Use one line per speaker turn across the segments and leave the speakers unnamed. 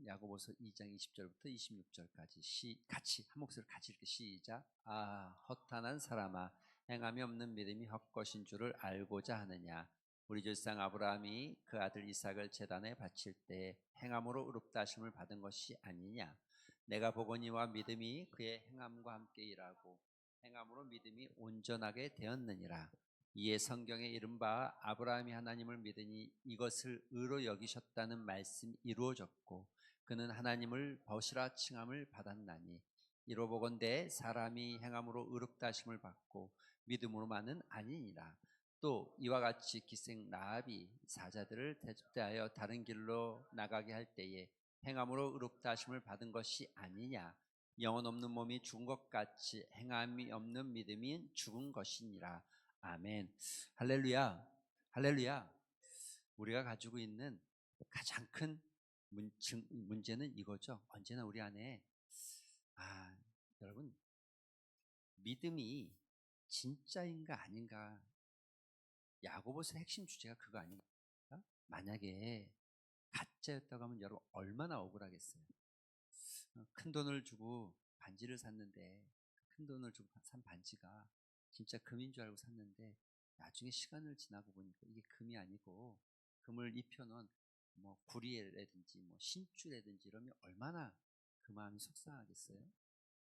야고보서 2장 20절부터 26절까지 같이 한 목소리로 같이 이렇게 시작. 허탄한 사람아, 행함이 없는 믿음이 헛것인 줄을 알고자 하느냐. 우리 조상 아브라함이 그 아들 이삭을 제단에 바칠 때 행함으로 의롭다 하심을 받은 것이 아니냐. 내가 보거니와 믿음이 그의 행함과 함께 일하고 행함으로 믿음이 온전하게 되었느니라. 이에 성경에 이른바 아브라함이 하나님을 믿으니 이것을 의로 여기셨다는 말씀이 이루어졌고 그는 하나님을 벗이라 칭함을 받았나니 이로 보건대 사람이 행함으로 의롭다 하심을 받고 믿음으로만은 아니니라. 또 이와 같이 기생 라합이 사자들을 대하여 다른 길로 나가게 할 때에 행함으로 의롭다 하심을 받은 것이 아니냐. 영혼 없는 몸이 죽은 것 같이 행함이 없는 믿음이 죽은 것이니라. 아멘. 할렐루야. 할렐루야. 우리가 가지고 있는 가장 큰 문제는 이거죠. 언제나 우리 안에 여러분 믿음이 진짜인가 아닌가. 야고보서의 핵심 주제가 그거 아닙니까? 만약에 가짜였다고 하면 여러분 얼마나 억울하겠어요. 큰 돈을 주고 반지를 샀는데 큰 돈을 주고 산 반지가 진짜 금인 줄 알고 샀는데 나중에 시간을 지나고 보니까 이게 금이 아니고 금을 입혀놓은 뭐 구리라든지 뭐 신주라든지 이러면 얼마나 그 마음이 속상하겠어요.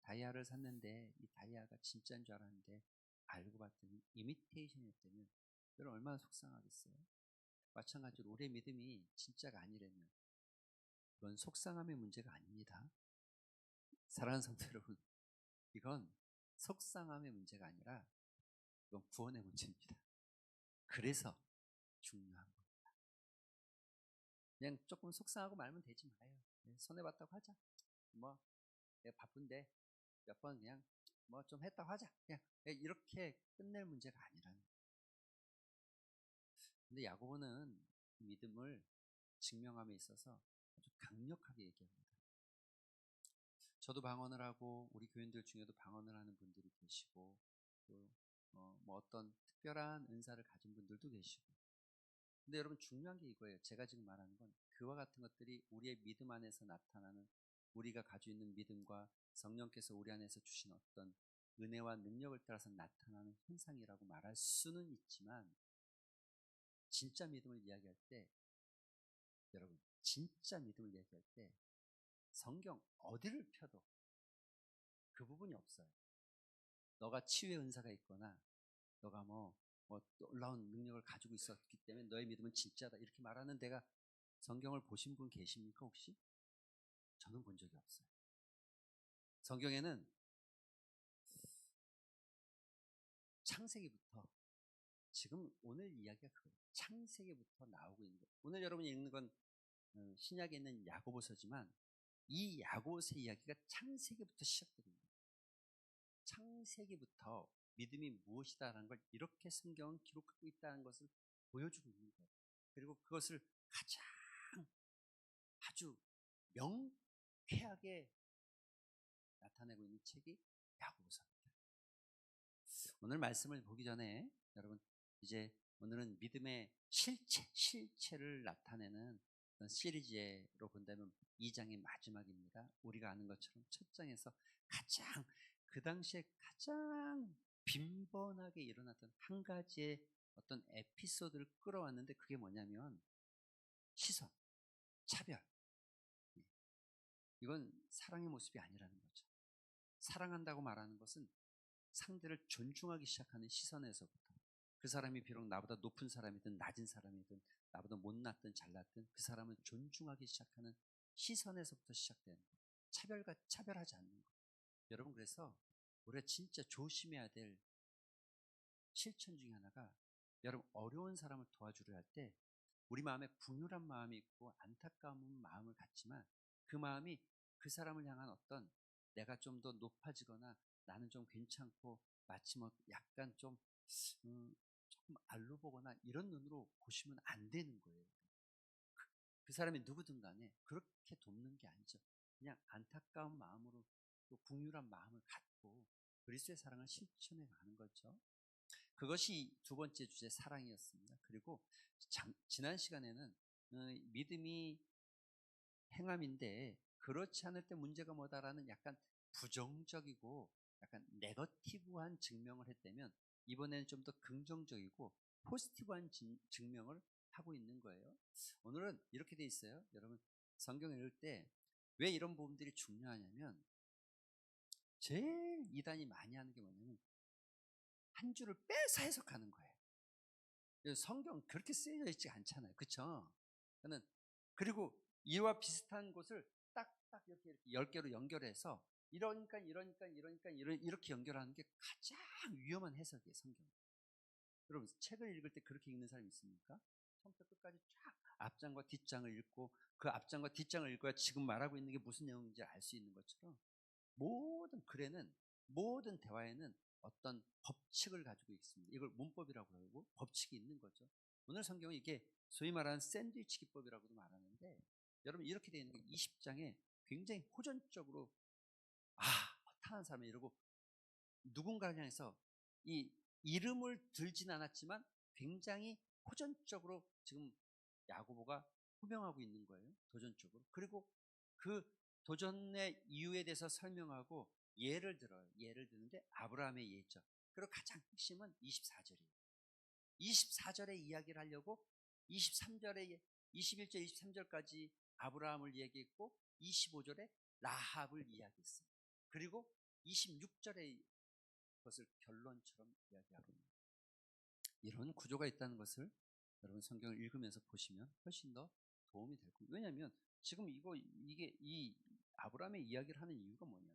다이아를 샀는데 이 다이아가 진짜인 줄 알았는데 알고 봤더니 이미테이션이었다면 여러분 얼마나 속상하겠어요. 마찬가지로 우리의 믿음이 진짜가 아니라면 그건 속상함의 문제가 아닙니다. 사랑하는 성도 여러분, 이건 속상함의 문제가 아니라 이건 구원의 문제입니다. 그래서 중요한 겁니다. 그냥 조금 속상하고 말면 되지 마요. 손해봤다고 하자. 뭐 내가 바쁜데 몇 번 그냥 뭐 좀 했다고 하자. 그냥 이렇게 끝낼 문제가 아니라는 거예요. 근데 야고보는 믿음을 증명함에 있어서 아주 강력하게 얘기합니다. 저도 방언을 하고 우리 교인들 중에도 방언을 하는 분들이 계시고 또 뭐 어떤 특별한 은사를 가진 분들도 계시고. 근데 여러분 중요한 게 이거예요. 제가 지금 말하는 건 그와 같은 것들이 우리의 믿음 안에서 나타나는 우리가 가지고 있는 믿음과 성령께서 우리 안에서 주신 어떤 은혜와 능력을 따라서 나타나는 현상이라고 말할 수는 있지만 진짜 믿음을 이야기할 때 여러분 진짜 믿음을 이야기할 때 성경 어디를 펴도 그 부분이 없어요. 너가 치유의 은사가 있거나 너가 뭐 놀라운 능력을 가지고 있었기 때문에 너의 믿음은 진짜다 이렇게 말하는 데가 성경을 보신 분 계십니까 혹시? 저는 본 적이 없어요. 성경에는 창세기부터 지금 오늘 이야기가 그거예요. 창세기부터 나오고 있는 거예요. 오늘 여러분이 읽는 건 신약에 있는 야고보서지만 이 야고보서 이야기가 창세기부터 시작됩니다. 창세기부터 믿음이 무엇이다라는 걸 이렇게 성경은 기록하고 있다는 것을 보여주고 있는 거예요. 그리고 그것을 가장 아주 명쾌하게 나타내고 있는 책이 야고보서입니다. 오늘 말씀을 보기 전에 여러분 이제 오늘은 믿음의 실체를 나타내는 시리즈로 본다면 2장의 마지막입니다. 우리가 아는 것처럼 첫 장에서 가장 그 당시에 가장 빈번하게 일어났던 한 가지의 어떤 에피소드를 끌어왔는데 그게 뭐냐면 시선, 차별. 이건 사랑의 모습이 아니라는 거죠. 사랑한다고 말하는 것은 상대를 존중하기 시작하는 시선에서부터 그 사람이 비록 나보다 높은 사람이든 낮은 사람이든 나보다 못났든 잘났든 그 사람을 존중하기 시작하는 시선에서부터 시작되는 거예요. 차별하지 않는 거예요. 여러분 그래서 우리가 진짜 조심해야 될 실천 중에 하나가 여러분 어려운 사람을 도와주려 할 때 우리 마음에 긍휼한 마음이 있고 안타까운 마음을 갖지만 그 마음이 그 사람을 향한 어떤 내가 좀 더 높아지거나 나는 좀 괜찮고 마치 뭐 약간 좀 조금 알로 보거나 이런 눈으로 보시면 안 되는 거예요. 그 사람이 누구든 간에 그렇게 돕는 게 아니죠. 그냥 안타까운 마음으로 또 긍휼한 마음을 갖고 그리스도의 사랑을 실천해 가는 거죠. 그것이 두 번째 주제 사랑이었습니다. 그리고 지난 시간에는 믿음이 행함인데 그렇지 않을 때 문제가 뭐다라는 약간 부정적이고 약간 네거티브한 증명을 했다면 이번에는 좀 더 긍정적이고 포지티브한 증명을 하고 있는 거예요. 오늘은 이렇게 돼 있어요. 여러분 성경 읽을 때 왜 이런 부분들이 중요하냐면 제일 이단이 많이 하는 게 뭐냐면 한 줄을 빼서 해석하는 거예요. 그래서 성경 그렇게 쓰여져 있지 않잖아요. 그쵸? 저는 그리고 이와 비슷한 곳을 딱딱 이렇게 10개로 연결해서 이렇게 연결하는 게 가장 위험한 해석이에요. 성경. 여러분 책을 읽을 때 그렇게 읽는 사람이 있습니까? 처음부터 끝까지 쫙 앞장과 뒷장을 읽고 그 앞장과 뒷장을 읽어야 지금 말하고 있는 게 무슨 내용인지 알 수 있는 것처럼 모든 글에는 모든 대화에는 어떤 법칙을 가지고 있습니다. 이걸 문법이라고 그러고 법칙이 있는 거죠. 오늘 성경은 이게 소위 말하는 샌드위치 기법이라고도 말하는데 여러분 이렇게 되어 있는 게 20장에 굉장히 호전적으로 허탄한 사람이 이러고 누군가를 향해서 이 이름을 들진 않았지만 굉장히 호전적으로 지금 야고보가 호명하고 있는 거예요. 도전적으로. 그리고 그 도전의 이유에 대해서 설명하고 예를 들어요. 예를 드는데 아브라함의 예죠. 그리고 가장 핵심은 24절이에요. 24절의 이야기를 하려고 23절에 21절 23절까지 아브라함을 얘기했고 25절에 라합을 이야기했어요. 그리고 26절에 그것을 결론처럼 이야기하고 있는 거예요. 이런 구조가 있다는 것을 여러분 성경을 읽으면서 보시면 훨씬 더 도움이 될 거예요. 왜냐하면 지금 이게 이 아브라함의 이야기를 하는 이유가 뭐냐?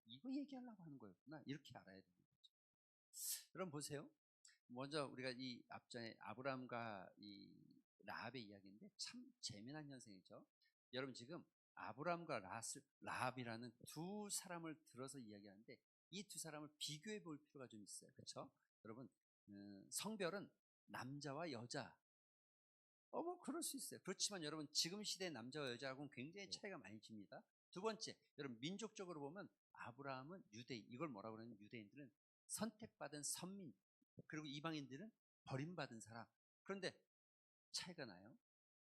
이거 얘기하려고 하는 거였구나. 이렇게 알아야 되는 거죠. 여러분 보세요. 먼저 우리가 이 앞장에 아브라함과 이 라합의 이야기인데 참 재미난 현상이죠. 여러분 지금 아브라함과 라합이라는 두 사람을 들어서 이야기하는데 이 두 사람을 비교해 볼 필요가 좀 있어요. 그렇죠? 여러분 성별은 남자와 여자 뭐 그럴 수 있어요. 그렇지만 여러분 지금 시대의 남자와 여자하고는 굉장히 차이가 많이 집니다. 두 번째, 여러분 민족적으로 보면 아브라함은 유대인, 이걸 뭐라고 그러냐면 유대인들은 선택받은 선민, 그리고 이방인들은 버림받은 사람. 그런데 차이가 나요.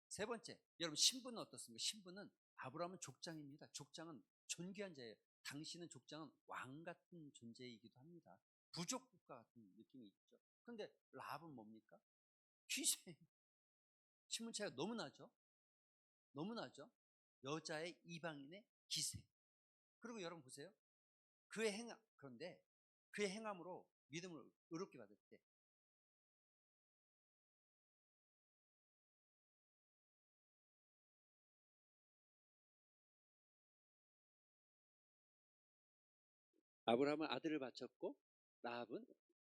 세 번째, 여러분 신분은 어떻습니까? 신분은 아브라함은 족장입니다. 족장은 존귀한 자예요. 당신은 족장은 왕 같은 존재이기도 합니다. 부족 국가 같은 느낌이 있죠. 그런데 라합은 뭡니까? 귀신. 신분 차이가 너무 나죠? 너무 나죠? 여자의 이방인의 기세. 그리고 여러분 보세요. 그런데 그의 행함으로 믿음을 의롭게 받을 때 아브라함은 아들을 바쳤고 라합은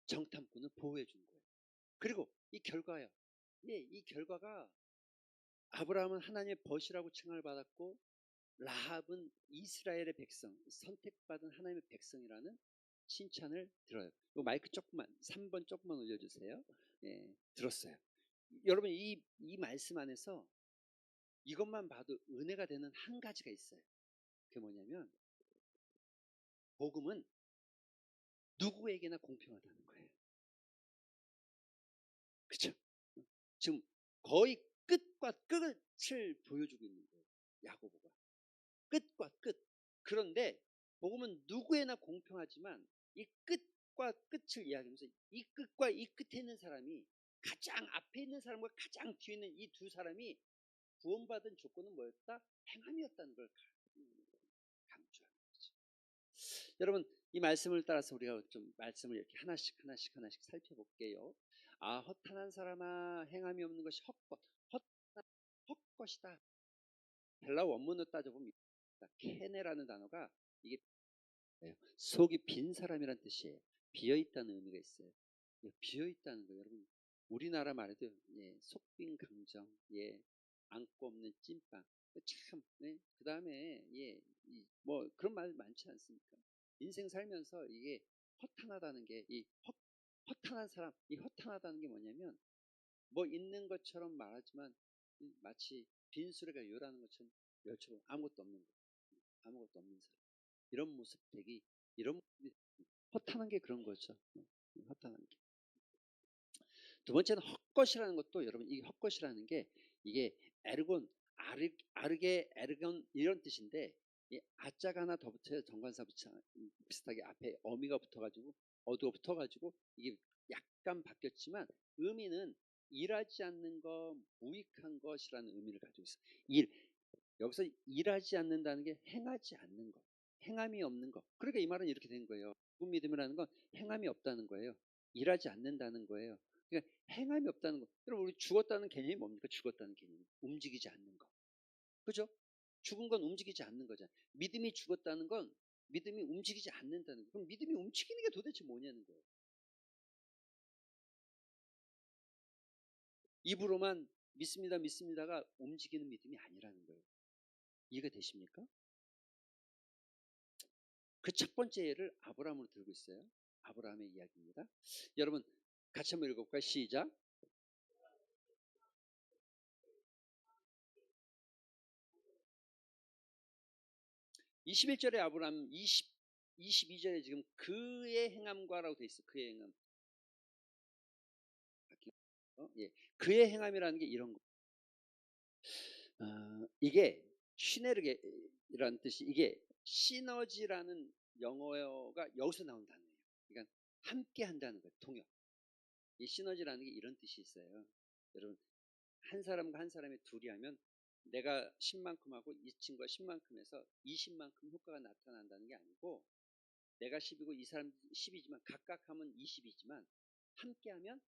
정탐꾼을 보호해 준 거예요. 그리고 이 결과요. 이 결과가 아브라함은 하나님의 벗이라고 칭을 받았고 라합은 이스라엘의 백성, 선택받은 하나님의 백성이라는 칭찬을 들어요. 이 마이크 조금만 3번 조금만 올려주세요. 들었어요. 여러분 이 말씀 안에서 이것만 봐도 은혜가 되는 한 가지가 있어요. 그게 뭐냐면 복음은 누구에게나 공평하다는 거예요. 그렇죠? 지금 거의 끝과 끝을 보여주고 있는 거예요. 야고보가 끝과 끝. 그런데 복음은 누구에나 공평하지만 이 끝과 끝을 이야기하면서 이 끝과 이 끝에 있는 사람이 가장 앞에 있는 사람과 가장 뒤에 있는 이 두 사람이 구원받은 조건은 뭐였다? 행함이었다는 걸 강조하는 거죠. 여러분 이 말씀을 따라서 우리가 좀 말씀을 이렇게 하나씩 살펴볼게요. 허탄한 사람아 행함이 없는 것이 헛것이다. 헬라 원문으로 따져보면 케네라는 단어가 이게 속이 빈 사람이란 뜻이에요. 비어있다는 의미가 있어요. 비어있다는 거예요. 여러분 우리나라 말에도 속빈 강정, 안고 없는 찐빵, 참, 그 다음에 뭐 그런 말 많지 않습니까? 인생 살면서 이게 허탄하다는 게 허탄한 사람, 이 허탄하다는 게 뭐냐면 뭐 있는 것처럼 말하지만 마치 빈수레가 요라는 것처럼 열처럼 아무것도 없는 거, 아무것도 없는 사람. 이런 모습 되기, 이런 허탄한 게 그런 거죠. 허탄한 게. 두 번째는 헛것이라는 것도 여러분 이 헛것이라는 게 이게 에르곤 아르게 에르건 이런 뜻인데 이 아자가 하나 더 붙어요. 정관사 비슷하게 앞에 어미가 붙어가지고 어두가 붙어가지고 이게 약간 바뀌었지만 의미는 일하지 않는 것, 무익한 것이라는 의미를 가지고 있어요. 여기서 일하지 않는다는 게 행하지 않는 것, 행함이 없는 것. 그러니까 이 말은 이렇게 된 거예요. 죽은 믿음이라는 건 행함이 없다는 거예요. 일하지 않는다는 거예요. 그러니까 행함이 없다는 거. 여러분 우리 죽었다는 개념이 뭡니까? 죽었다는 개념. 움직이지 않는 거. 그죠? 죽은 건 움직이지 않는 거잖아요. 믿음이 죽었다는 건 믿음이 움직이지 않는다는 거. 그럼 믿음이 움직이는 게 도대체 뭐냐는 거예요. 입으로만 믿습니다, 믿습니다가 움직이는 믿음이 아니라는 거예요. 이해가 되십니까? 그 첫 번째 예를 아브라함으로 들고 있어요. 아브라함의 이야기입니다. 여러분 같이 한번 읽어볼까요? 시작. 21절에 아브라함 22절에 지금 그의 행함과라고 돼 있어. 그의 행함. 예. 그의 행함이라는 게 이런 거. 이게 시네르게라는 뜻이 이게 시너지라는 영어가 여기서 나온 단어예요. 그러니까 함께 한다는 거예요. 통역. 이 시너지라는 게 이런 뜻이 있어요. 여러분 한 사람과 한 사람이 둘이 하면 내가 10만큼 하고 이 친구가 10만큼 해서 20만큼 효과가 나타난다는 게 아니고 내가 10이고 이 사람 10이지만 각각 하면 20이지만 함께 하면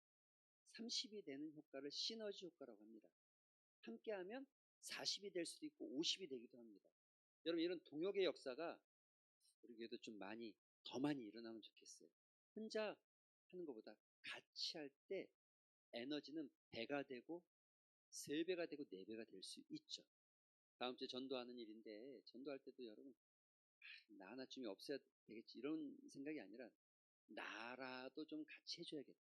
30이 되는 효과를 시너지 효과라고 합니다. 함께 하면 40이 될 수도 있고 50이 되기도 합니다. 여러분 이런 동역의 역사가 우리 교회도 좀 더 많이 일어나면 좋겠어요. 혼자 하는 것보다 같이 할 때 에너지는 배가 되고 3배가 되고 4배가 될 수 있죠. 다음 주에 전도하는 일인데 전도할 때도 여러분 나 하나쯤이 없어야 되겠지 이런 생각이 아니라 나라도 좀 같이 해줘야겠다.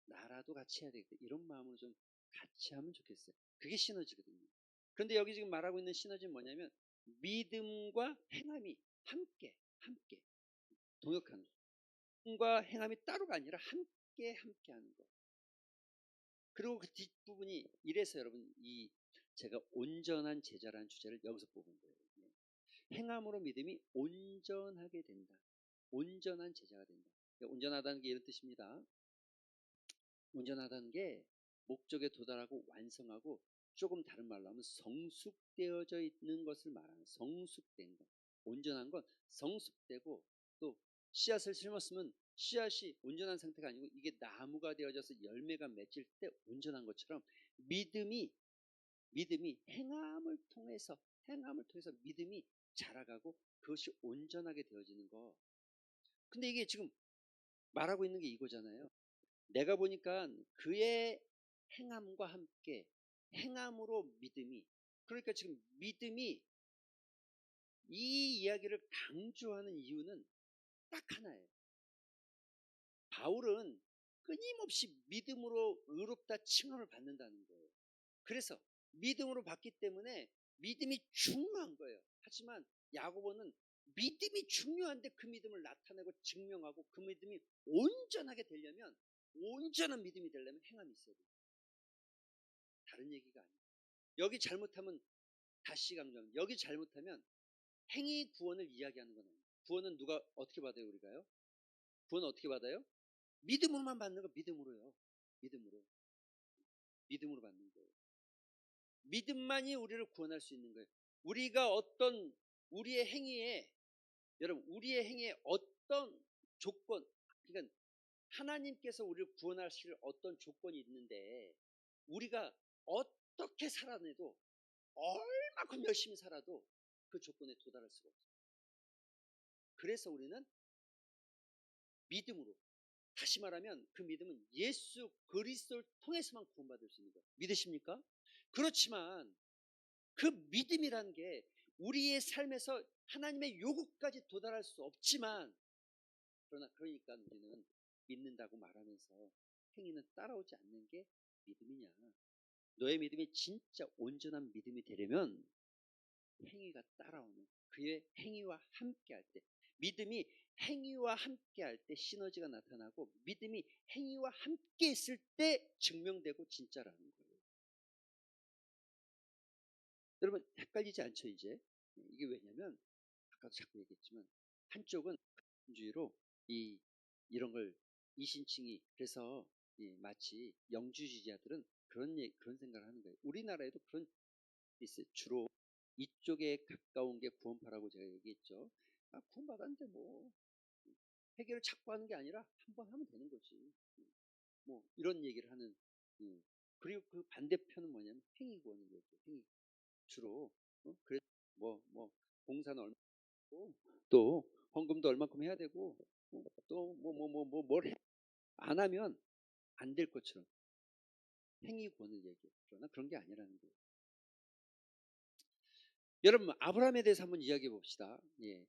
나라도 같이 해야 되겠다. 이런 마음으로 좀 같이 하면 좋겠어요. 그게 시너지거든요. 그런데 여기 지금 말하고 있는 시너지는 뭐냐면 믿음과 행함이 함께 동역하는 거. 믿음과 행함이 따로가 아니라 함께 하는 거. 그리고 그 뒷부분이 이래서 여러분 제가 온전한 제자라는 주제를 여기서 뽑은 거예요. 행함으로 믿음이 온전하게 된다. 온전한 제자가 된다. 온전하다는 게 이런 뜻입니다. 온전하다는 게 목적에 도달하고 완성하고 조금 다른 말로 하면 성숙되어져 있는 것을 말하는 성숙된 것. 온전한 건 성숙되고 또 씨앗을 심었으면 씨앗이 온전한 상태가 아니고 이게 나무가 되어져서 열매가 맺힐 때 온전한 것처럼 믿음이 행함을 통해서 믿음이 자라가고 그것이 온전하게 되어지는 거. 근데 이게 지금 말하고 있는 게 이거잖아요. 내가 보니까 그의 행함과 함께 행함으로 믿음이 그러니까 지금 믿음이 이 이야기를 강조하는 이유는 딱 하나예요. 바울은 끊임없이 믿음으로 의롭다 칭함을 받는다는 거예요. 그래서 믿음으로 받기 때문에 믿음이 중요한 거예요. 하지만 야고보는 믿음이 중요한데 그 믿음을 나타내고 증명하고 그 믿음이 온전하게 되려면 온전한 믿음이 되려면 행함이 있어야 돼요. 다른 얘기가 아니에요. 여기 잘못하면 다시 강조하면 여기 잘못하면 행위 구원을 이야기하는 건 아니에요. 구원은 누가 어떻게 받아요? 우리가요? 구원은 어떻게 받아요? 믿음으로만 받는 거. 믿음으로요. 믿음으로 받는 거예요. 믿음만이 우리를 구원할 수 있는 거예요. 우리가 어떤 우리의 행위에 여러분 우리의 행위에 어떤 조건 그러니까 하나님께서 우리를 구원하실 어떤 조건이 있는데 우리가 어떻게 살아내도 얼마큼 열심히 살아도 그 조건에 도달할 수가 없어요. 그래서 우리는 믿음으로 다시 말하면 그 믿음은 예수 그리스도를 통해서만 구원받을 수 있는 거예요. 믿으십니까? 그렇지만 그 믿음이라는 게 우리의 삶에서 하나님의 요구까지 도달할 수 없지만 그러니까 우리는 믿는다고 말하면서 행위는 따라오지 않는 게 믿음이냐. 너의 믿음이 진짜 온전한 믿음이 되려면 행위가 따라오는 그의 행위와 함께 할 때 믿음이 행위와 함께 할 때 시너지가 나타나고 믿음이 행위와 함께 있을 때 증명되고 진짜라는 거예요. 여러분 헷갈리지 않죠 이제? 이게 왜냐면 아까도 자꾸 얘기했지만 한쪽은 주의로 이런 걸 이신칭의 그래서 마치 영주주의자들은 그런 생각을 하는 거예요. 우리나라에도 그런 게 있어요. 주로 이쪽에 가까운 게 구원파라고 제가 얘기했죠. 구원받았는데 뭐 해결을 자꾸 하는 게 아니라 한 번 하면 되는 거지. 뭐 이런 얘기를 하는. 그리고 그 반대편은 뭐냐면 행위구원을 얘기해요. 행위. 주로 그래서 뭐 봉사는 얼마 고 또 헌금도 얼마큼 해야 되고 또 뭘 안 하면 안 될 것처럼 행위구원을 얘기해요. 그러나 그런 게 아니라는 거예요. 여러분 아브라함에 대해서 한번 이야기해 봅시다.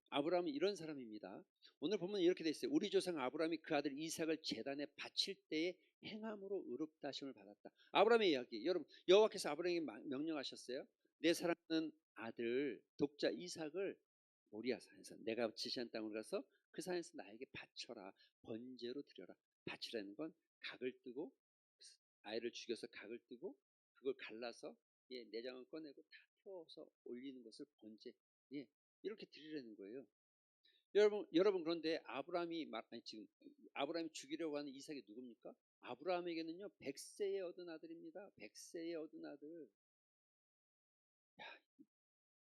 아브라함은 이런 사람입니다. 오늘 보면 이렇게 돼 있어요. 우리 조상 아브라함이 그 아들 이삭을 제단에 바칠 때에 행함으로 의롭다 하심을 받았다. 아브라함의 이야기. 여러분 여호와께서 아브라함에게 명령하셨어요. 내 사랑하는 아들 독자 이삭을 모리아 산에서 내가 지시한 땅으로 가서 그 산에서 나에게 바쳐라. 번제로 드려라. 바치라는 건 각을 뜨고 아이를 죽여서 각을 뜨고 그걸 갈라서 내장을 꺼내고 다 태워서 올리는 것을 번제 이렇게 드리라는 거예요. 여러분 그런데 지금 아브라함이 죽이려고 하는 이삭이 누굽니까? 아브라함에게는요 100세에 얻은 아들입니다. 100세에 얻은 아들.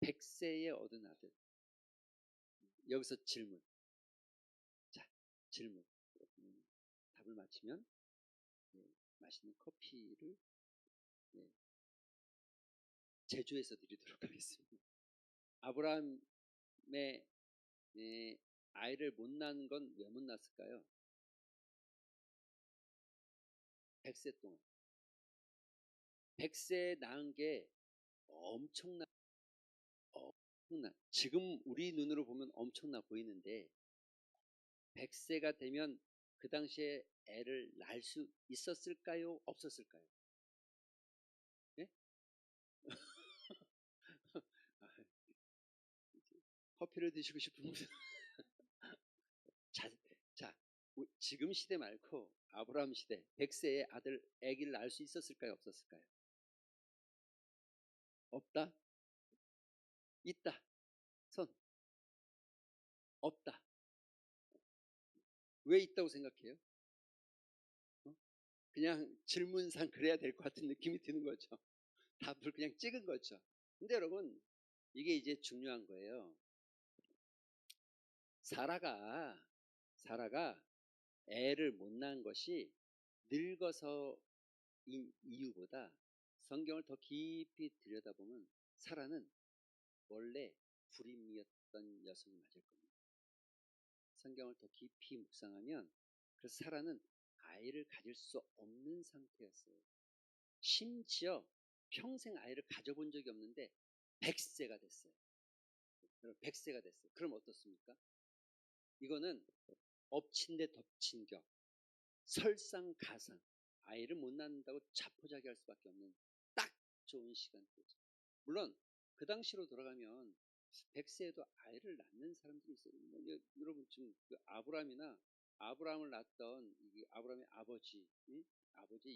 100세에 얻은 아들. 여기서 질문. 자, 질문. 답을 맞히면 맛있는 커피를 제주에서 드리도록 하겠습니다. 아브라함의 아이를 못 낳은 건 왜 못 낳았을까요? 100세 동안. 100세 낳은 게 엄청나. 지금 우리 눈으로 보면 엄청나 보이는데 100세가 되면 그 당시에 애를 낳을 수 있었을까요? 없었을까요? 네? 커피를 드시고 싶은 분들 자, 지금 시대 말고 아브라함 시대 100세에 아기를 낳을 수 있었을까요? 없었을까요? 없다? 있다? 손? 없다? 왜 있다고 생각해요? 그냥 질문상 그래야 될 것 같은 느낌이 드는 거죠. 답을 그냥 찍은 거죠. 근데 여러분 이게 이제 중요한 거예요. 사라가 애를 못 낳은 것이 늙어서인 이유보다 성경을 더 깊이 들여다보면 사라는 원래 불임이었던 여성이 맞을 겁니다. 성경을 더 깊이 묵상하면 그래서 사라는 아이를 가질 수 없는 상태였어요. 심지어 평생 아이를 가져본 적이 없는데 100세가 됐어요. 100세가 됐어요. 그럼 어떻습니까? 이거는 엎친 데 덮친 격, 설상가상, 아이를 못 낳는다고 자포자기할 수밖에 없는 딱 좋은 시간대죠. 물론 그 당시로 돌아가면 100세에도 아이를 낳는 사람들이 있어요. 여러분 지금 그 아브라함을 낳았던 아브라함의 아버지의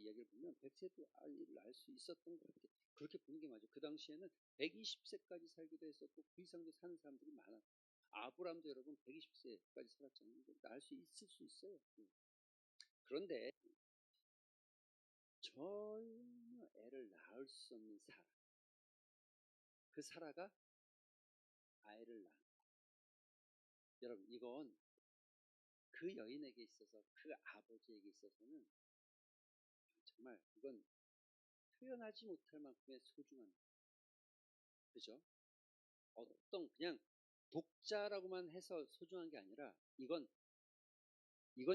이야기를 보면 100세도 아이를 낳을 수 있었던 것 같아요. 그렇게 보는 게 맞아요. 그 당시에는 120세까지 살기도 했었고 그 이상도 사는 사람들이 많았어요. 아브라함도 여러분 120세까지 살았잖아요. 낳을 수 있을 수 있어요. 그런데 전혀 애를 낳을 수 없는 사라, 그 사라가 아이를 낳은 거예요. 여러분 이건 그 여인에게 있어서 그 아버지에게 있어서는 정말 이건 표현하지 못할 만큼의 소중한, 그죠? 어떤 그냥 독자라고만 해서 소중한 게 아니라 이건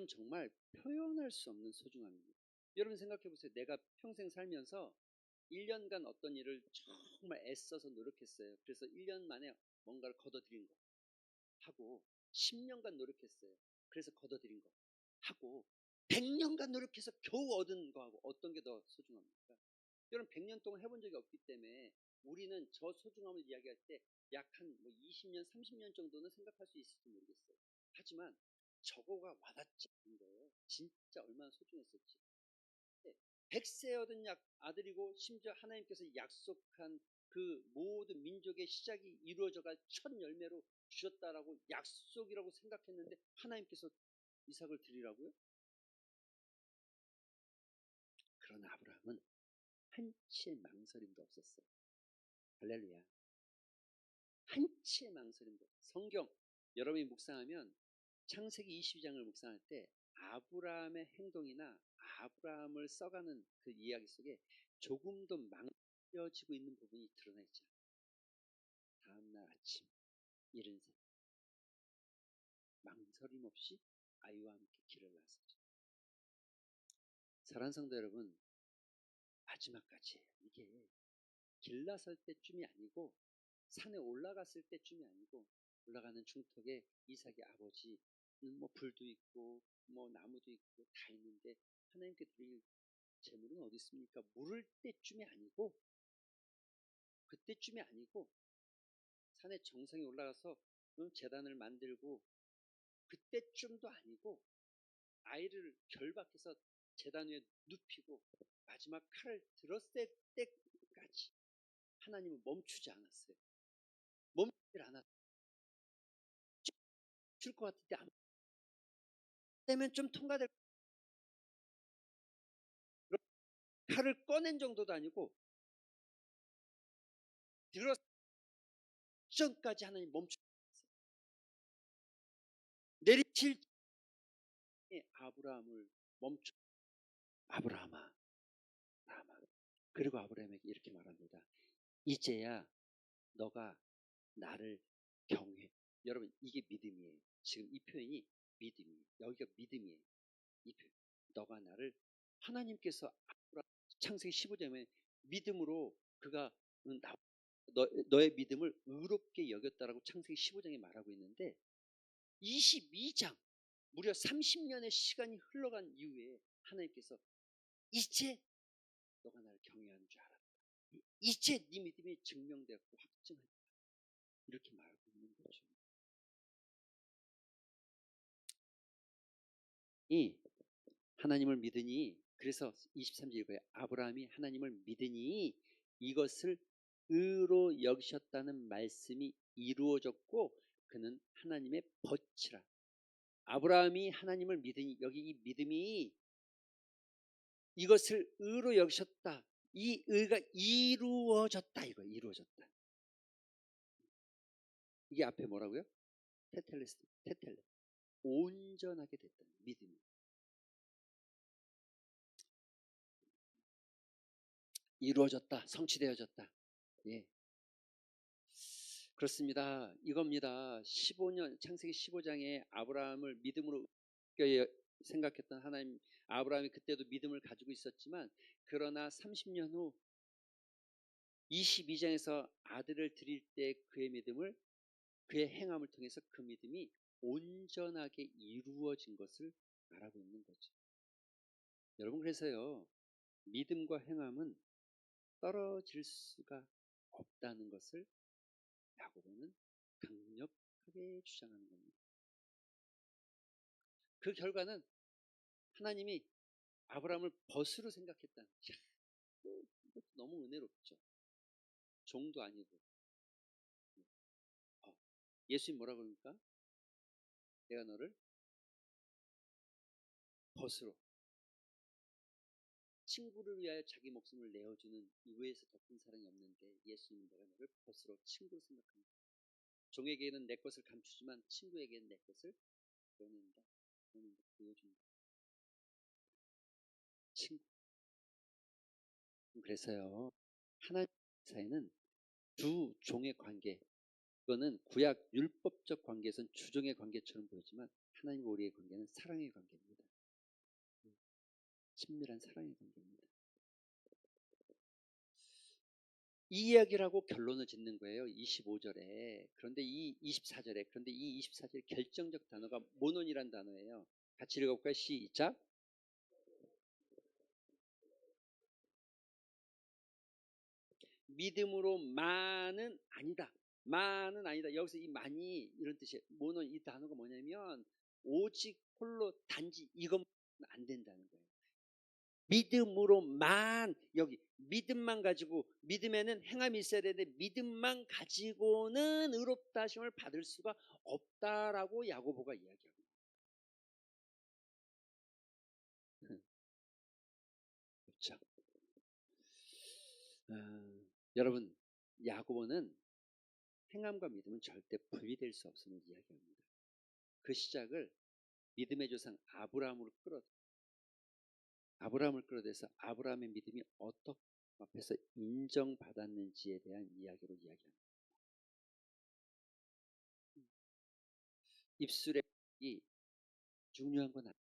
정말 표현할 수 없는 소중함입니다. 여러분 생각해 보세요. 내가 평생 살면서 1년간 어떤 일을 정말 애써서 노력했어요. 그래서 1년 만에 뭔가를 거둬들인 거 하고 10년간 노력했어요. 그래서 거둬들인 거 하고 100년간 노력해서 겨우 얻은 거하고 어떤 게 더 소중합니까? 여러분 100년 동안 해본 적이 없기 때문에 우리는 저 소중함을 이야기할 때 약 한 20년, 30년 정도는 생각할 수 있을지 모르겠어요. 하지만 저거가 와닿지 않는 거예요. 진짜 얼마나 소중했을지. 100세 얻은 아들이고 심지어 하나님께서 약속한 그 모든 민족의 시작이 이루어져갈 첫 열매로 주셨다라고 약속이라고 생각했는데 하나님께서 이삭을 드리라고요? 그러나 아브라함은 한치의 망설임도 없었어요. 할렐루야. 한치의 망설임도 없어요. 성경 여러분이 묵상하면 창세기 22장을 묵상할 때 아브라함의 행동이나 아브라함을 써가는 그 이야기 속에 조금도 망설여지고 있는 부분이 드러나 있죠. 다음날 아침 일어나서 망설임 없이 아이와 함께 길을 나서죠. 사랑하는 성도 여러분, 마지막까지 이게 길 나설 때쯤이 아니고 산에 올라갔을 때쯤이 아니고 올라가는 중턱에 이삭의 아버지는 뭐 불도 있고 뭐 나무도 있고 다 있는데 하나님께 드릴 재물은 어디 있습니까? 물을 때쯤이 아니고 그때쯤이 아니고 산에 정상에 올라가서 제단을 만들고 그때쯤도 아니고 아이를 결박해서 제단 위에 눕히고 마지막 칼을 들었을 때까지 하나님은 멈추지 않았어요. 멈추질 않았어요. 줄 것 같을 때 안 되면 좀 통과될 칼을 꺼낸 정도도 아니고 들었을 전까지 하나님 멈추지 않았어요. 내리칠 아브라함을 멈춰. 아브라함아. 그리고 아브라함에게 이렇게 말합니다. 이제야 너가 나를 경외. 여러분 이게 믿음이에요. 지금 이 표현이 믿음이에요. 여기가 믿음이에요. 이 표현. 너가 나를 하나님께서 창세기 15장에 믿음으로 그가 너의 믿음을 의롭게 여겼다라고 창세기 15장에 말하고 있는데 22장 무려 30년의 시간이 흘러간 이후에 하나님께서 이제 너가 나를 경외하는 줄 알았다. 이제 네 믿음이 증명되었고 확증한다. 이렇게 말하고 있는 거죠. 이 하나님을 믿으니 그래서 23절 이거예요. 아브라함이 하나님을 믿으니 이것을 의로 여기셨다는 말씀이 이루어졌고 그는 하나님의 벗이라. 아브라함이 하나님을 믿으니 여기 이 믿음이 이것을 의로 여기셨다. 이 의가 이루어졌다. 이거 이루어졌다. 이게 앞에 뭐라고요? 테텔레스, 테텔레. 온전하게 됐다. 믿음이. 이루어졌다. 성취되어졌다. 예. 그렇습니다. 이겁니다. 15년 창세기 15장에 아브라함을 믿음으로 생각했던 하나님, 아브라함이 그때도 믿음을 가지고 있었지만 그러나 30년 후 22장에서 아들을 드릴 때 그의 믿음을 그의 행함을 통해서 그 믿음이 온전하게 이루어진 것을 말하고 있는 거죠. 여러분 그래서요 믿음과 행함은 떨어질 수가 없다는 것을 야고보는 강력하게 주장하는 겁니다. 그 결과는 하나님이 아브라함을 벗으로 생각했다는 거죠. 이것도 너무 은혜롭죠. 종도 아니고. 예수님 뭐라고 그럽니까? 내가 너를 벗으로. 친구를 위하여 자기 목숨을 내어주는 이외에서 더 큰 사랑이 없는데 예수님은 내가 너를 벗으로 친구로 생각합니다. 종에게는 내 것을 감추지만 친구에게는 내 것을 보여준다. 친구. 그래서요 하나님 사이는 두 종의 관계, 그거는 구약 율법적 관계에서는 주종의 관계처럼 보이지만 하나님과 우리의 관계는 사랑의 관계입니다. 친밀한 사랑의 관계입니다. 이 이야기를 하고 결론을 짓는 거예요. 25절에. 그런데 이 24절에. 그런데 이 24절에 결정적 단어가 모논이란 단어예요. 같이 읽어볼까요? 시작. 믿음으로만은 아니다. 만은 아니다. 여기서 이 만이 이런 뜻이에요. 모논 이 단어가 뭐냐면 오직 홀로 단지 이것만 안 된다는 거예요.
믿음으로만, 여기 믿음만 가지고, 믿음에는 행함이 있어야 되는데 믿음만 가지고는 의롭다 하심을 받을 수가 없다라고 야고보가 이야기합니다. 그렇죠. 여러분, 야고보는 행함과 믿음은 절대 분리될 수 없음을 이야기합니다. 그 시작을 믿음의 조상 아브라함을 끌어대서 아브라함의 믿음이 어떻게 앞에서 인정받았는지에 대한 이야기로 이야기합니다. 입술의 고백이 중요한 건 아니에요.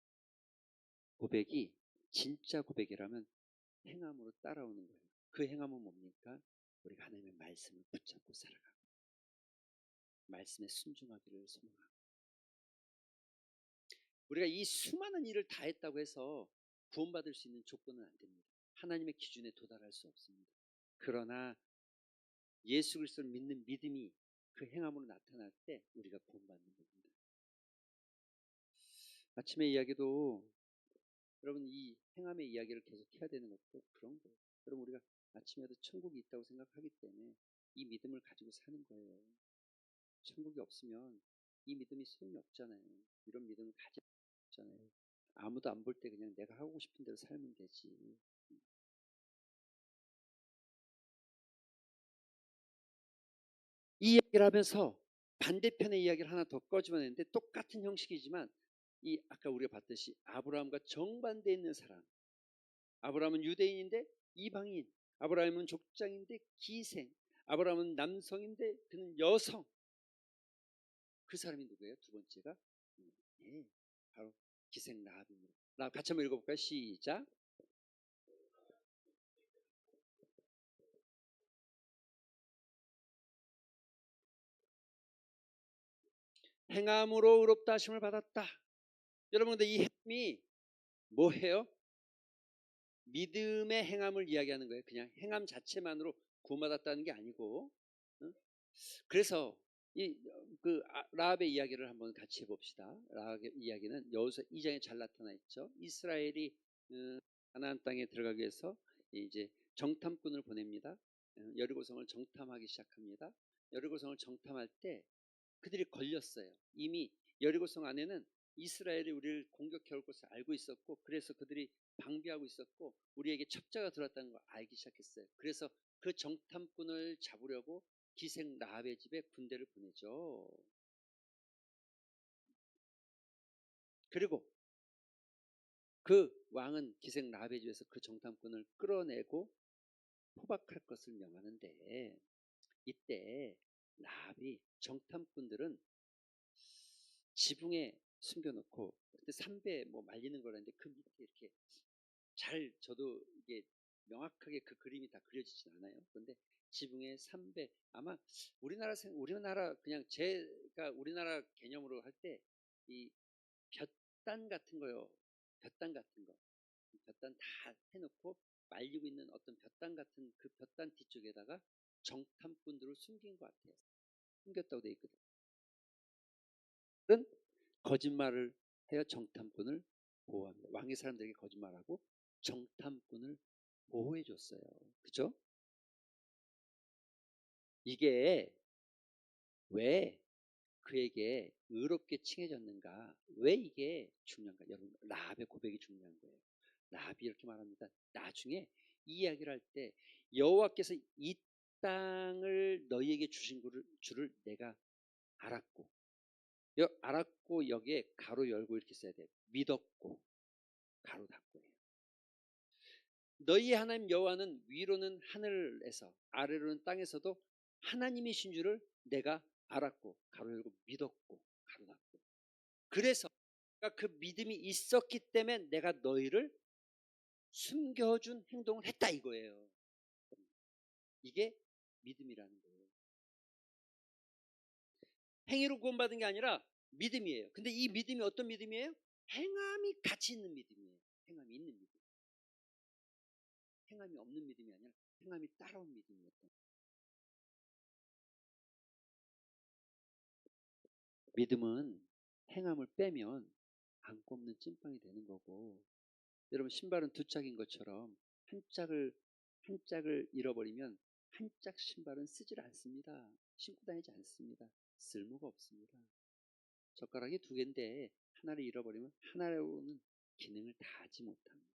고백이 진짜 고백이라면 행함으로 따라오는 거예요. 그 행함은 뭡니까? 우리가 하나님의 말씀을 붙잡고 살아가고 말씀에 순종하기를 소망하고, 우리가 이 수많은 일을 다 했다고 해서 구원받을 수 있는 조건은 안 됩니다. 하나님의 기준에 도달할 수 없습니다. 그러나 예수 그리스도를 믿는 믿음이 그 행함으로 나타날 때 우리가 구원받는 겁니다. 아침의 이야기도 여러분 이 행함의 이야기를 계속 해야 되는 것도 그런 거예요. 여러분 우리가 아침에도 천국이 있다고 생각하기 때문에 이 믿음을 가지고 사는 거예요. 천국이 없으면 이 믿음이 소용이 없잖아요. 이런 믿음을 가질 수 없잖아요. 아무도 안 볼 때 그냥 내가 하고 싶은 대로 살면 되지. 이 이야기를 하면서 반대편의 이야기를 하나 더 꺼집어내는데 똑같은 형식이지만, 이 아까 우리가 봤듯이 아브라함과 정반대에 있는 사람, 아브라함은 유대인인데 이방인, 아브라함은 족장인데 기생, 아브라함은 남성인데 그는 여성. 그 사람이 누구예요? 두 번째가 바로 기생 라합입니다. 같이 한번 읽어볼까요? 시작. 행함으로 의롭다 하심을 받았다. 여러분 근데 이 행함이 뭐예요? 믿음의 행함을 이야기하는 거예요. 그냥 행함 자체만으로 구원받았다는 게 아니고. 그래서 그 라합의 이야기를 한번 같이 해봅시다. 라합의 이야기는 여호수아 2장에 잘 나타나 있죠. 이스라엘이 가나안 땅에 들어가기 위해서 이제 정탐꾼을 보냅니다. 여리고성을 정탐하기 시작합니다. 여리고성을 정탐할 때 그들이 걸렸어요. 이미 여리고성 안에는 이스라엘이 우리를 공격해 올 것을 알고 있었고, 그래서 그들이 방비하고 있었고 우리에게 첩자가 들어왔다는 걸 알기 시작했어요. 그래서 그 정탐꾼을 잡으려고 기생 라합의 집에 군대를 보내죠. 그리고 그 왕은 기생 라합의 집에서 그 정탐꾼을 끌어내고 포박할 것을 명하는데, 이때 라합이 정탐꾼들은 지붕에 숨겨놓고, 그때 삼배 뭐 말리는 거라는데 그 밑에 이렇게 잘, 저도 이게 명확하게 그 그림이 다 그려지진 않아요. 그런데 지붕에 삼배, 아마 우리나라 그냥 제가 우리나라 개념으로 할 때 이 볕단 같은 거요. 볕단 같은 거. 볕단 다 해놓고 말리고 있는 어떤 볕단 같은 그 볕단 뒤쪽에다가 정탐꾼들을 숨긴 것 같아요. 숨겼다고 돼 있거든. 거짓말을 해야 정탐꾼을 보호합니다. 왕의 사람들에게 거짓말하고 정탐꾼을 보호해 줬어요. 그죠? 이게 왜 그에게 의롭게 칭해졌는가? 왜 이게 중요한가? 여러분, 라합의 고백이 중요한 거예요. 라합이 이렇게 말합니다. 나중에 이 이야기를 할 때 여호와께서 이 땅을 너희에게 주신 줄을 내가 알았고, 알았고 여기에 가로 열고 이렇게 써야 돼요. 믿었고 가로 닫고 해요. 너희 하나님 여호와는 위로는 하늘에서 아래로는 땅에서도 하나님이신 줄을 내가 알았고 가로 열고 믿었고 가로 닫고. 그래서 그 믿음이 있었기 때문에 내가 너희를 숨겨준 행동을 했다 이거예요. 이게 믿음이라는 거예요. 행위로 구원받은 게 아니라 믿음이에요. 근데 이 믿음이 어떤 믿음이에요? 행함이 같이 있는 믿음이에요. 행함이 있는 믿음. 행함이 없는 믿음이 아니라 행함이 따라온 믿음이었던. 믿음은 행함을 빼면 안 꼽는 찐빵이 되는 거고, 여러분 신발은 두 짝인 것처럼 한 짝을 잃어버리면 한 짝 신발은 쓰질 않습니다. 신고 다니지 않습니다. 쓸모가 없습니다. 젓가락이 두 개인데 하나를 잃어버리면 하나로는 기능을 다하지 못합니다.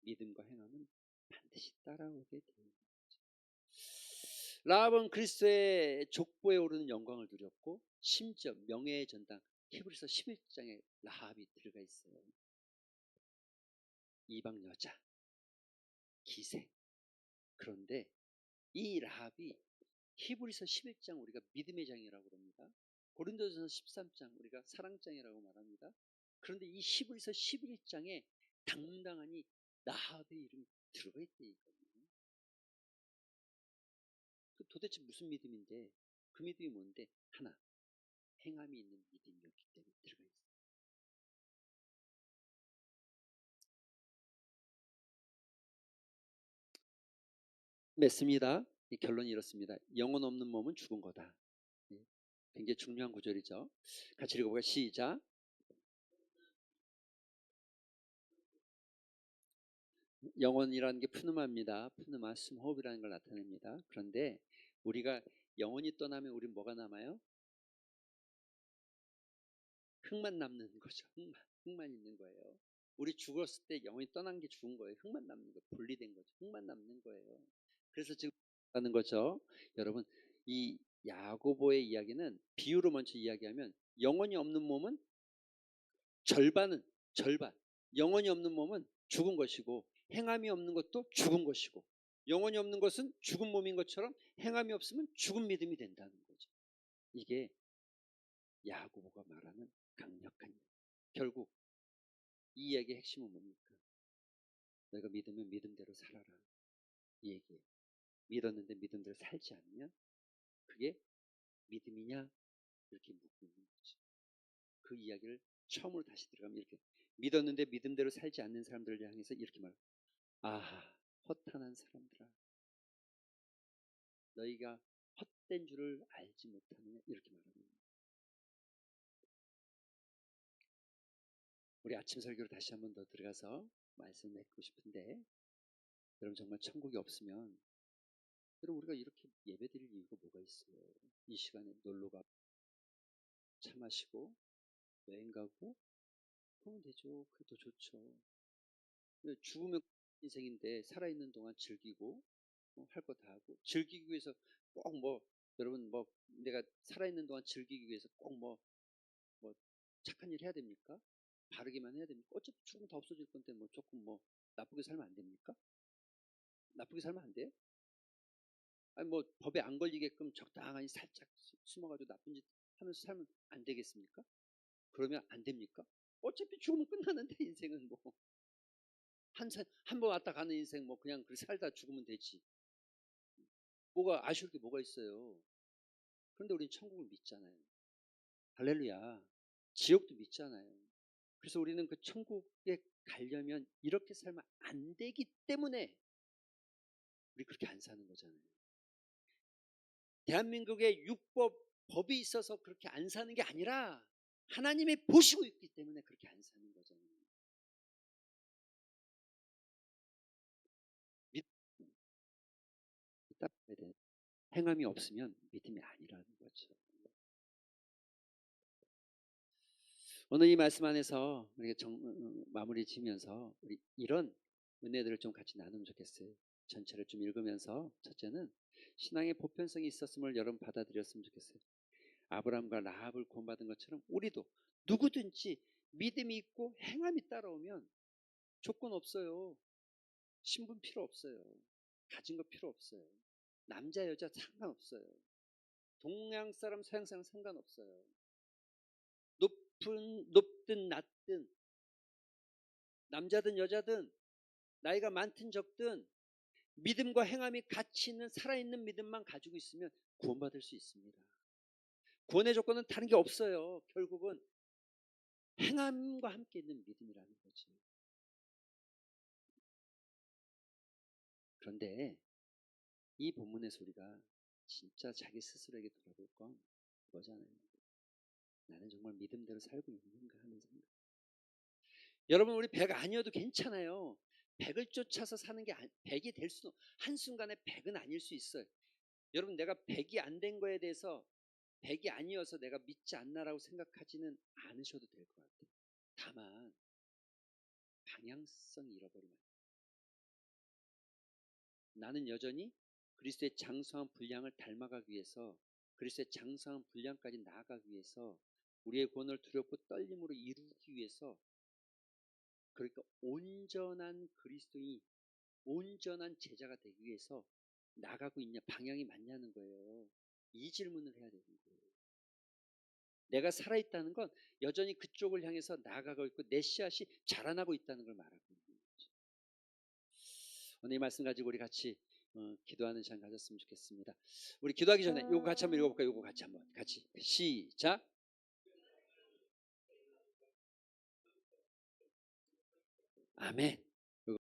믿음과 행함은 반드시 따라오게 됩니다. 라합은 그리스도의 족보에 오르는 영광을 누렸고 심지어 명예의 전당 히브리서 11장에 라합이 들어가 있어요. 이방 여자, 기생. 그런데 이 라합이 히브리서 11장 우리가 믿음의 장이라고 합니다. 고린도전서 13장 우리가 사랑장이라고 말합니다. 그런데 이 히브리서 11장에 당당하니 라합의 이름이 들어가 있다니까요. 그 도대체 무슨 믿음인데 그 믿음이 뭔데? 하나, 행함이 있는 믿음이었기 때문에 들어가 있어요. 맺습니다. 이 결론이 이렇습니다. 영혼 없는 몸은 죽은 거다. 굉장히 중요한 구절이죠. 같이 읽어볼까요? 시작. 영혼이라는 게 푸누마입니다. 푸누마, 숨호흡이라는 걸 나타냅니다. 그런데 우리가 영혼이 떠나면 우린 뭐가 남아요? 흙만 남는 거죠. 흙만 있는 거예요. 우리 죽었을 때 영혼이 떠난 게 죽은 거예요. 흙만 남는 거예요. 분리된 거죠. 흙만 남는 거예요. 그래서 지금 하는 거죠. 여러분, 이 야고보의 이야기는 비유로 먼저 이야기하면 영혼이 없는 몸은 절반 영혼이 없는 몸은 죽은 것이고 행함이 없는 것도 죽은 것이고 영혼이 없는 것은 죽은 몸인 것처럼 행함이 없으면 죽은 믿음이 된다는 거죠. 이게 야고보가 말하는 강력한 이야기. 결국 이 이야기의 핵심은 뭡니까? 너희가 믿으면 믿음대로 살아라. 이 얘기예요. 믿었는데 믿음대로 살지 않으면 그게 믿음이냐? 이렇게 묻고 있는 거죠. 그 이야기를 처음으로 다시 들어가면 이렇게 믿었는데 믿음대로 살지 않는 사람들을 향해서 이렇게 말해요. 아하, 허탄한 사람들아, 너희가 헛된 줄을 알지 못하느냐, 이렇게 말합니다. 우리 아침 설교로 다시 한번 더 들어가서 말씀을 맺고 싶은데, 여러분 정말 천국이 없으면 여러분 우리가 이렇게 예배드릴 이유가 뭐가 있어요? 이 시간에 놀러 가고 차 마시고 여행 가고 그러면 되죠. 그게 더 좋죠. 죽으면 인생인데 살아있는 동안 즐기고 할 거 다 하고 즐기기 위해서 꼭 뭐 여러분 뭐 내가 살아있는 동안 즐기기 위해서 꼭 뭐 착한 일 해야 됩니까? 바르게만 해야 됩니까? 어차피 죽으면 다 없어질 건데 뭐 조금 뭐 나쁘게 살면 안 됩니까? 나쁘게 살면 안 돼요? 아니 뭐 법에 안 걸리게끔 적당히 살짝 숨어가지고 나쁜 짓 하면서 살면 안 되겠습니까? 그러면 안 됩니까? 어차피 죽으면 끝나는데 인생은 뭐 한 번 왔다 가는 인생 뭐 그냥 그렇게 살다 죽으면 되지. 뭐가 아쉬울 게 뭐가 있어요. 그런데 우리는 천국을 믿잖아요. 할렐루야. 지옥도 믿잖아요. 그래서 우리는 그 천국에 가려면 이렇게 살면 안 되기 때문에 우리 그렇게 안 사는 거잖아요. 대한민국에 법이 있어서 그렇게 안 사는 게 아니라 하나님이 보시고 있기 때문에 그렇게 안 사는 거잖아요. 행함이 없으면 믿음이 아니라는 거죠. 오늘 이 말씀 안에서 우리가 마무리 지면서 우리 이런 은혜들을 좀 같이 나누면 좋겠어요. 전체를 좀 읽으면서 첫째는 신앙의 보편성이 있었음을 여러분 받아들였으면 좋겠어요. 아브라함과 라합을 구원받은 것처럼 우리도 누구든지 믿음이 있고 행함이 따라오면 조건 없어요. 신분 필요 없어요. 가진 거 필요 없어요. 남자 여자 상관없어요. 동양 사람 서양 사람 상관없어요. 높든 낮든 남자든 여자든 나이가 많든 적든 믿음과 행함이 같이 있는 살아있는 믿음만 가지고 있으면 구원받을 수 있습니다. 구원의 조건은 다른 게 없어요. 결국은 행함과 함께 있는 믿음이라는 거지. 그런데 이 본문에서 우리가 진짜 자기 스스로에게 돌아볼 건 이거잖아요. 나는 정말 믿음대로 살고 있는가 하는 생각. 여러분 우리 100 아니어도 괜찮아요. 100을 쫓아서 사는 게 100이 될 수는 한순간에 100은 아닐 수 있어요. 여러분 내가 100이 안 된 거에 대해서 100이 아니어서 내가 믿지 않나라고 생각하지는 않으셔도 될 것 같아요. 다만 방향성이 잃어버리면 나는 여전히 그리스도의 장성한 분량을 닮아가기 위해서 그리스도의 장성한 분량까지 나아가기 위해서 우리의 구원을 두렵고 떨림으로 이루기 위해서 그러니까 온전한 그리스도인이 온전한 제자가 되기 위해서 나가고 있냐 방향이 맞냐는 거예요. 이 질문을 해야 되는 거예요. 내가 살아있다는 건 여전히 그쪽을 향해서 나아가고 있고 내 씨앗이 자라나고 있다는 걸 말하고 있는 거죠. 오늘 이 말씀 가지고 우리 같이 기도하는 시간 가졌으면 좋겠습니다. 우리 기도하기 전에 이거 같이 한번 읽어볼까요? 이거 같이 한번 같이 시작. 아멘.